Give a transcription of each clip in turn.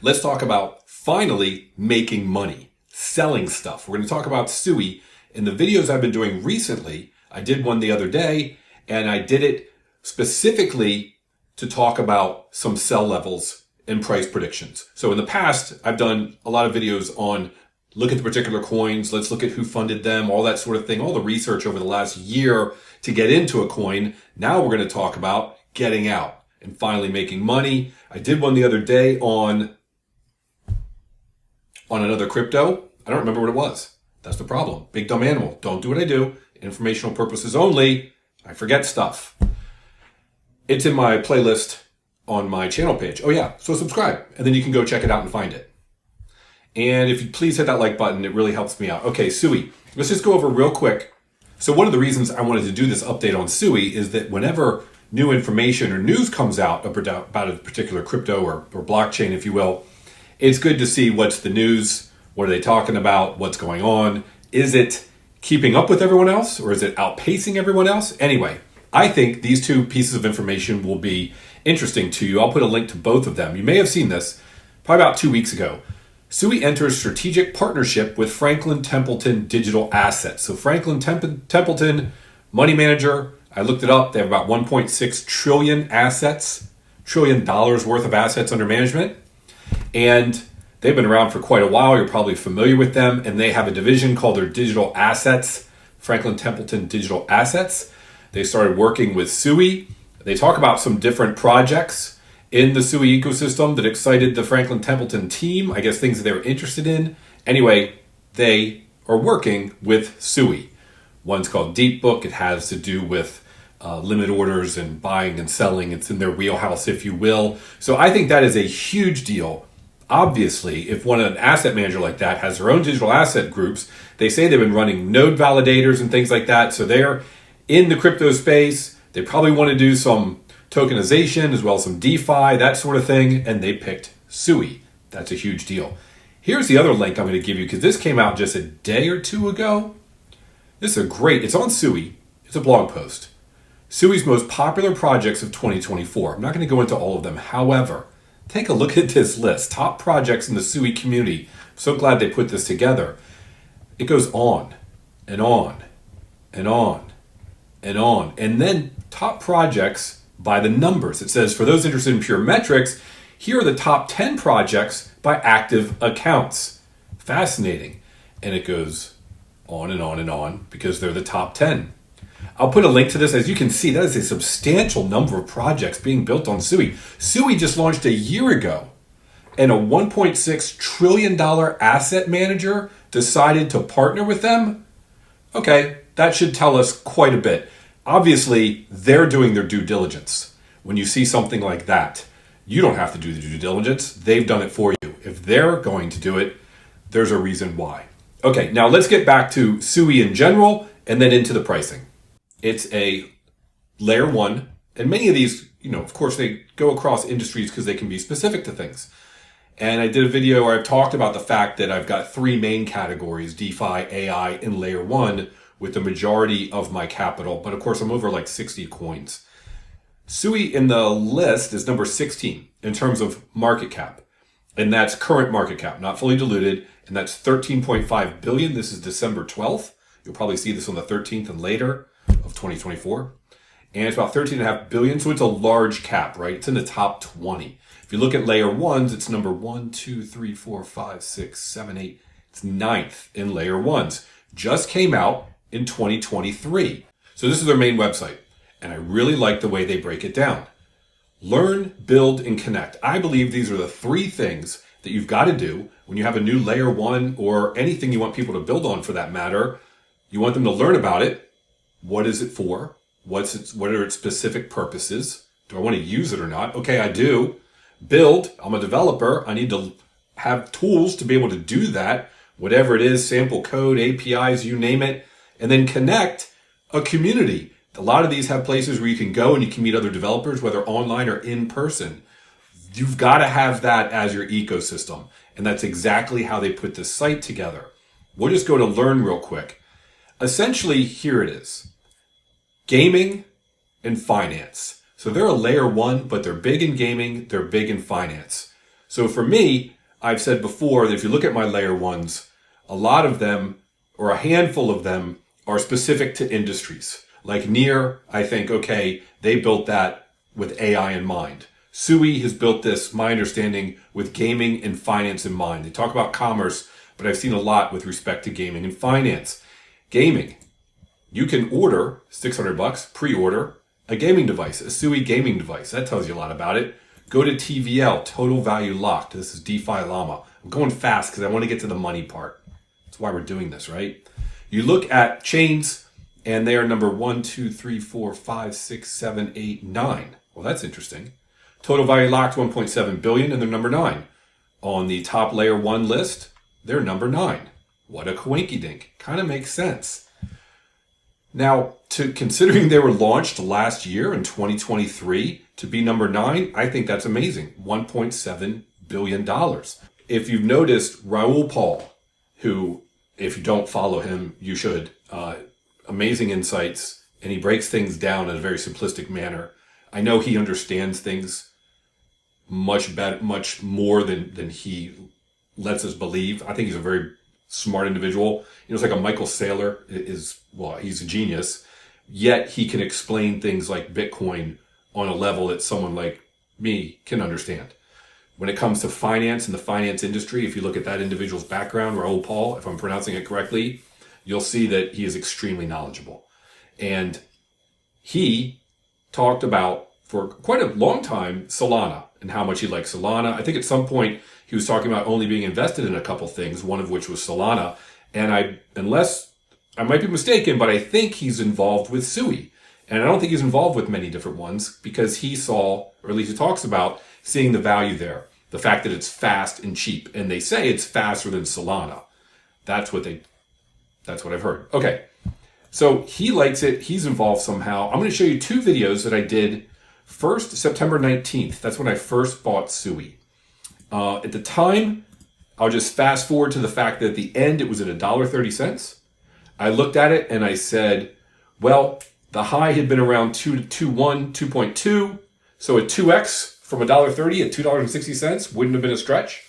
Let's talk about finally making money, selling stuff. We're going to talk about SUI. In the videos I've been doing recently, I did one the other day, and I did it specifically to talk about some sell levels and price predictions. So in the past, I've done a lot of videos on look at the particular coins, let's look at who funded them, all that sort of thing, all the research over the last year to get into a coin. Now we're going to talk about getting out and finally making money. I did one the other day on another crypto. I don't remember what it was. That's the problem. Big dumb animal. Don't do what I do. Informational purposes only. I forget stuff. It's in my playlist on my channel page. Oh yeah, so subscribe and then you can go check it out and find it. And if you please hit that like button, it really helps me out. Okay, SUI. Let's just go over real quick. So one of the reasons I wanted to do this update on SUI is that whenever new information or news comes out about a particular crypto or blockchain, if you will, it's good to see what's the news, what are they talking about, what's going on. Is it keeping up with everyone else or is it outpacing everyone else? Anyway, I think these two pieces of information will be interesting to you. I'll put a link to both of them. You may have seen this probably about 2 weeks ago. SUI enters strategic partnership with Franklin Templeton Digital Assets. So Franklin Templeton, money manager, I looked it up. They have about 1.6 trillion trillion dollars worth of assets under management. And they've been around for quite a while. You're probably familiar with them. And they have a division called their Digital Assets, Franklin Templeton Digital Assets. They started working with SUI. They talk about some different projects in the SUI ecosystem that excited the Franklin Templeton team. I guess things that they were interested in. Anyway, they are working with SUI. One's called Deep Book. It has to do with limit orders and buying and selling. It's in their wheelhouse, if you will. So I think that is a huge deal. Obviously, if an asset manager like that has their own digital asset groups, they say they've been running node validators and things like that. So they're in the crypto space. They probably want to do some tokenization as well as some DeFi, that sort of thing. And they picked SUI. That's a huge deal. Here's the other link I'm going to give you because this came out just a day or two ago. This is it's on SUI. It's a blog post. SUI's most popular projects of 2024. I'm not going to go into all of them. However, take a look at this list. Top projects in the SUI community. I'm so glad they put this together. It goes on and on and on and on. And then top projects by the numbers. It says, for those interested in pure metrics, here are the top 10 projects by active accounts. Fascinating. And it goes on and on and on because they're the top 10. I'll put a link to this. As you can see, that is a substantial number of projects being built on SUI. SUI just launched a year ago, and a $1.6 trillion asset manager decided to partner with them. Okay, that should tell us quite a bit. Obviously, they're doing their due diligence. When you see something like that, you don't have to do the due diligence. They've done it for you. If they're going to do it, there's a reason why. Okay, now let's get back to SUI in general and then into the pricing. It's a layer one, and many of these, of course, they go across industries because they can be specific to things. And I did a video where I've talked about the fact that I've got three main categories, DeFi, AI, and layer one, with the majority of my capital. But of course, I'm over like 60 coins. SUI in the list is number 16 in terms of market cap. And that's current market cap, not fully diluted. And that's 13.5 billion. This is December 12th. You'll probably see this on the 13th and later of 2024. And it's about 13.5 billion. So it's a large cap, right? It's in the top 20. If you look at layer ones, it's number 1, 2, 3, 4, 5, 6, 7, 8. It's ninth in layer ones. Just came out in 2023. So this is their main website. And I really like the way they break it down. Learn, build, and connect. I believe these are the three things that you've got to do when you have a new layer one or anything you want people to build on for that matter. You want them to learn about it. What is it for? What are its specific purposes? Do I want to use it or not? Okay, I do. Build. I'm a developer. I need to have tools to be able to do that. Whatever it is, sample code, APIs, you name it. And then connect, a community. A lot of these have places where you can go and you can meet other developers, whether online or in person. You've got to have that as your ecosystem. And that's exactly how they put this site together. We'll just go to learn real quick. Essentially, here it is. Gaming and finance. So they're a layer one, but they're big in gaming, they're big in finance. So for me, I've said before that if you look at my layer ones, a lot of them, or a handful of them, are specific to industries. Like Near, I think, okay, they built that with AI in mind. SUI has built this, my understanding, with gaming and finance in mind. They talk about commerce, but I've seen a lot with respect to gaming and finance. Gaming, you can order $600, pre-order, a gaming device, a SUI gaming device. That tells you a lot about it. Go to TVL, Total Value Locked. This is DeFi Llama. I'm going fast because I want to get to the money part. That's why we're doing this, right? You look at chains, and they are number 1, 2, 3, 4, 5, 6, 7, 8, 9. Well, that's interesting. Total Value Locked, 1.7 billion, and they're number 9. On the top layer 1 list, they're number 9. What a coinkydink. Kind of makes sense. Now, considering they were launched last year in 2023 to be number 9, I think that's amazing. $1.7 billion. If you've noticed, Raoul Paul, who, if you don't follow him, you should, amazing insights, and he breaks things down in a very simplistic manner. I know he understands things much better, much more than he lets us believe. I think he's a very smart individual. You know, it's like a Michael Saylor he's a genius, yet he can explain things like Bitcoin on a level that someone like me can understand. When it comes to finance and the finance industry, if you look at that individual's background, Raoul Paul, if I'm pronouncing it correctly, you'll see that he is extremely knowledgeable. And he talked about, for quite a long time, Solana and how much he liked Solana. I think at some point he was talking about only being invested in a couple things, one of which was Solana. And unless I might be mistaken, but I think he's involved with SUI. And I don't think he's involved with many different ones because he saw, or at least he talks about, seeing the value there. The fact that it's fast and cheap. And they say it's faster than Solana. That's what I've heard. Okay. So he likes it. He's involved somehow. I'm going to show you 2 videos that I did. First, September 19th. That's when I first bought SUI. At the time, I'll just fast forward to the fact that at the end, it was at $1.30. I looked at it and I said, well, the high had been around 2.2. So a 2x from $1.30 at $2.60 wouldn't have been a stretch.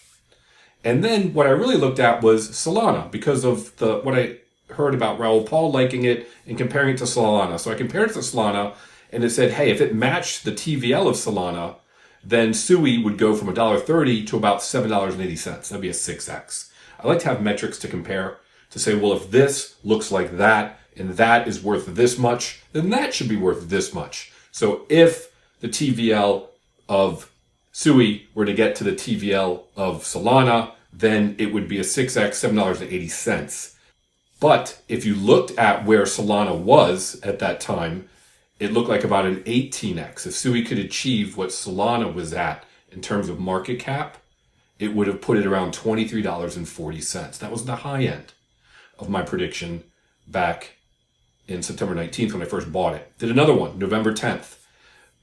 And then what I really looked at was Solana because of what I heard about Raoul Paul liking it and comparing it to Solana. So I compared it to Solana and it said, hey, if it matched the TVL of Solana, then SUI would go from $1.30 to about $7.80. That'd be a 6x. I like to have metrics to compare to say, well, if this looks like that and that is worth this much, then that should be worth this much. So if the TVL of SUI were to get to the TVL of Solana, then it would be a 6x, $7.80. But if you looked at where Solana was at that time, it looked like about an 18x. If SUI could achieve what Solana was at in terms of market cap, it would have put it around $23.40. That was the high end of my prediction back in September 19th when I first bought it. Did another one, November 10th.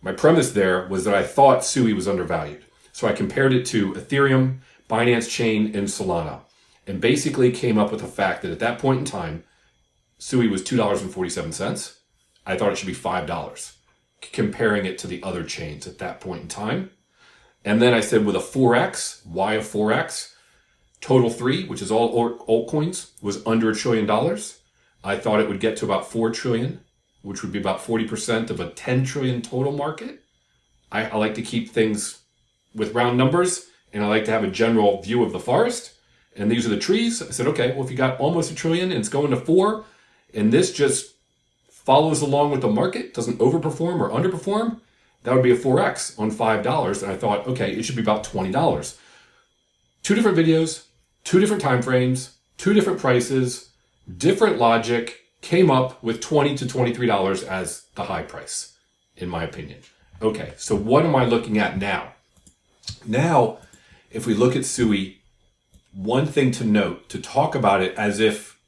My premise there was that I thought SUI was undervalued. So I compared it to Ethereum, Binance Chain, and Solana. And basically came up with the fact that at that point in time, SUI was $2.47. I thought it should be $5, comparing it to the other chains at that point in time. And then I said with a 4x, why a 4x? Total 3, which is all altcoins, was under $1 trillion. I thought it would get to about 4 trillion, which would be about 40% of a 10 trillion total market. I like to keep things with round numbers, and I like to have a general view of the forest. And these are the trees. I said, okay, well, if you got almost $1 trillion and it's going to 4, and this just follows along with the market, doesn't overperform or underperform, that would be a 4x on $5. And I thought, okay, it should be about $20. 2 different videos, 2 different time frames, 2 different prices, different logic, came up with $20 to $23 as the high price, in my opinion. Okay, so what am I looking at now? Now, if we look at SUI, one thing to note, to talk about it as if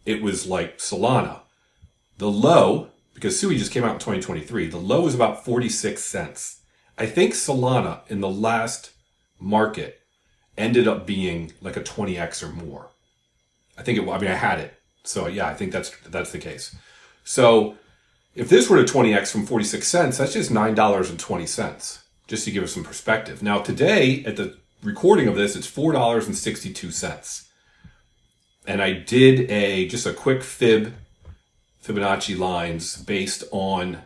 it was like Solana, the low, because SUI just came out in 2023, the low is about 46 cents. I think Solana in the last market ended up being like a 20x or more. I had it. So yeah, I think that's the case. So if this were to 20x from 46 cents, that's just $9.20, just to give us some perspective. Now today, at the recording of this, it's $4.62. And I did just a quick Fibonacci lines based on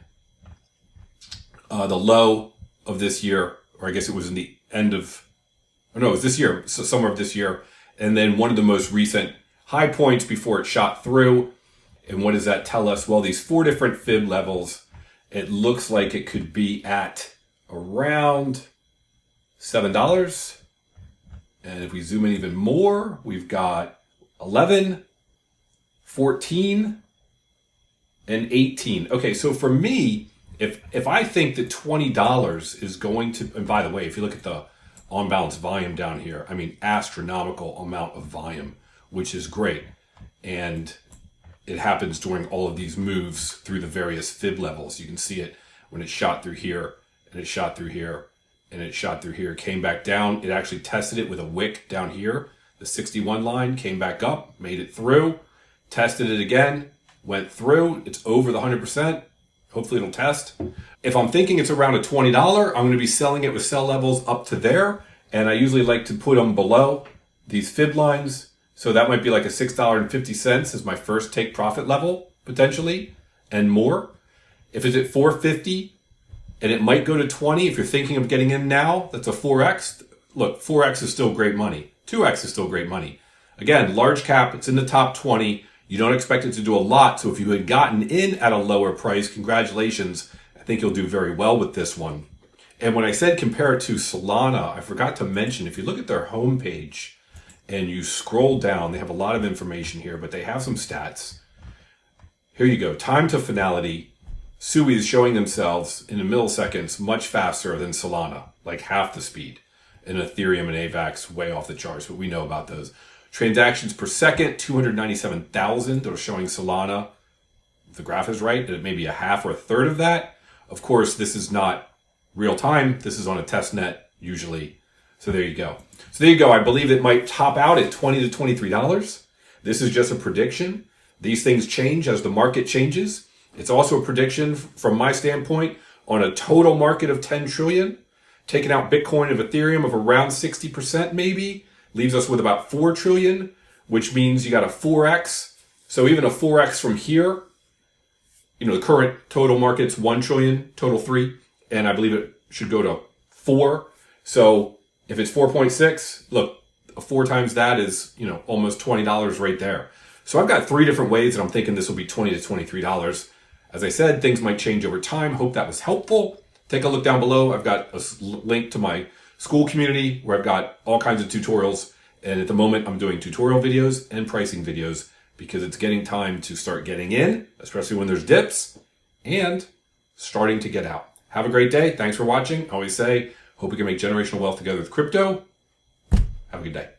the low of this year, or I guess it was in the end of, oh no, it was this year, so summer of this year. And then one of the most recent high points before it shot through. And what does that tell us? Well, these 4 different fib levels, it looks like it could be at around $7. And if we zoom in even more, we've got 11, 14, and 18. Okay, so for me, if I think that $20 is going to, and by the way, if you look at the on balance volume down here, I mean, astronomical amount of volume, which is great. And it happens during all of these moves through the various fib levels. You can see it when it shot through here, and it shot through here, and it shot through here, came back down. It actually tested it with a wick down here. The 61 line came back up, made it through, tested it again, went through. It's over the 100%. Hopefully it'll test. If I'm thinking it's around a $20, I'm going to be selling it with sell levels up to there. And I usually like to put them below these fib lines. So that might be like a $6.50 as my first take profit level, potentially, and more. If it's at $4.50 and it might go to 20, if you're thinking of getting in now, that's a 4X. Look, 4X is still great money. 2X is still great money. Again, large cap, it's in the top 20. You don't expect it to do a lot. So if you had gotten in at a lower price, congratulations. I think you'll do very well with this one. And when I said compare it to Solana, I forgot to mention, if you look at their homepage and you scroll down, they have a lot of information here, but they have some stats. Here you go. Time to finality. SUI is showing themselves in the milliseconds much faster than Solana, like half the speed. And Ethereum and AVAX way off the charts, but we know about those. Transactions per second, 297,000. They're showing Solana, if the graph is right, that it may be a half or a third of that. Of course, this is not real time. This is on a test net usually. So there you go. So there you go. I believe it might top out at $20 to $23. This is just a prediction. These things change as the market changes. It's also a prediction from my standpoint on a total market of 10 trillion. Taking out Bitcoin and Ethereum of around 60% maybe, leaves us with about 4 trillion, which means you got a 4X. So even a 4X from here, you know, the current total market's 1 trillion, total 3, and I believe it should go to 4. So if it's 4.6, look, 4 times that is, you know, almost $20 right there. So I've got 3 different ways that I'm thinking this will be $20 to $23. As I said, things might change over time. Hope that was helpful. Take a look down below. I've got a link to my school community where I've got all kinds of tutorials. And at the moment, I'm doing tutorial videos and pricing videos because it's getting time to start getting in, especially when there's dips, and starting to get out. Have a great day. Thanks for watching. I always say, hope we can make generational wealth together with crypto. Have a good day.